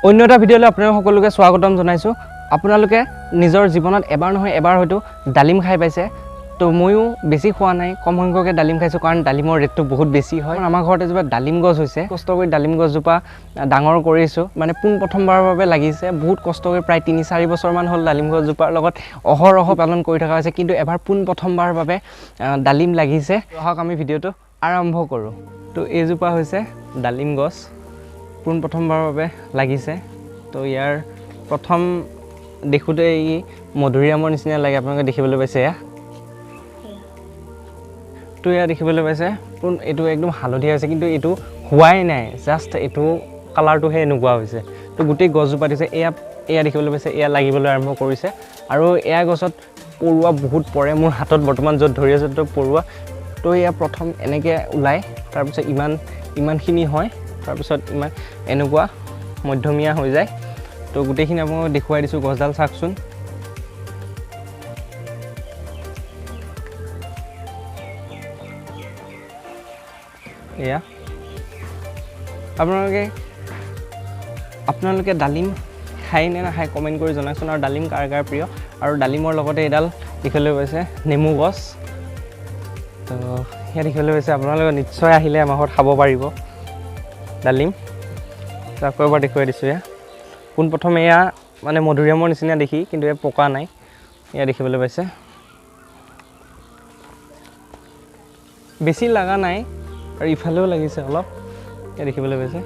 অন্য এটা ভিডিঅ'লৈ আপোনালোক সকলোকে স্বাগতম জনাইছোঁ। আপোনালোকে নিজৰ জীৱনত এবাৰ নহয় এবাৰ হয়তো ডালিম খাই পাইছে। তো ময়ো বেছি খোৱা নাই, কম সংখ্যকে ডালিম খাইছোঁ কাৰণ ডালিমৰ ৰেটটো বহুত বেছি হয়। আমাৰ ঘৰত এজোপা ডালিম গছ হৈছে, কষ্ট কৰি ডালিম গছজোপা ডাঙৰ কৰিছোঁ, মানে প্ৰথমবাৰৰ বাবে লাগিছে। বহুত কষ্ট কৰি প্ৰায় ৩-৪ বছৰমান হ'ল ডালিম গছজোপাৰ লগত অহৰহ পালন কৰি থকা হৈছে, কিন্তু এবাৰ প্ৰথমবাৰৰ বাবে ডালিম লাগিছে। আহক আমি ভিডিঅ'টো আৰম্ভ কৰোঁ। তো এইজোপা হৈছে ডালিম গছ, প্ৰথমবাৰৰ বাবে লাগিছে। তো ইয়াৰ প্ৰথম দেখোঁতে ই মধুৰিআমৰ নিচিনা লাগে, আপোনালোকে দেখিবলৈ পাইছে। তো এয়া দেখিবলৈ পাইছে, এইটো একদম হালধীয়া হৈছে, কিন্তু এইটো হোৱাই নাই, জাষ্ট এইটো কালাৰটোহে এনেকুৱা হৈছে। তো গোটেই গছজোপা দিছে, এয়া দেখিবলৈ পাইছে, এয়া লাগিবলৈ আৰম্ভ কৰিছে। আৰু এয়া গছত পৰুৱা বহুত পৰে, মোৰ হাতত বৰ্তমান য'ত ধৰি আছে তো পৰুৱা। তো এয়া প্ৰথম এনেকৈ ওলায়, তাৰপিছত ইমানখিনি হয়, তাৰপিছত এনেকুৱা মধ্যমীয়া হৈ যায়। তো গোটেইখিনি আপোনালোকক দেখুৱাই দিছোঁ। গছডাল চাওকচোন, এয়া আপোনালোকে ডালিম খায় নে নাখায় কমেণ্ট কৰি জনাওকচোন। আৰু ডালিম কাৰ কাৰ প্ৰিয়। আৰু ডালিমৰ লগতে এডাল দেখিবলৈ পাইছে নেমু গছ। তো সেয়া দেখিবলৈ পাইছে, আপোনালোকে নিশ্চয় আহিলে আমাৰ ঘৰত খাব পাৰিব ডালিম। তো আকৌ এবাৰ দেখুৱাই দিছোঁ। এয়া পোনপ্ৰথমে এয়া মানে মধুৰিআমৰ নিচিনা দেখি, কিন্তু এয়া পকা নাই। এয়া দেখিবলৈ পাইছে, বেছি লগা নাই, আৰু ইফালেও লাগিছে অলপ, এয়া দেখিবলৈ পাইছে।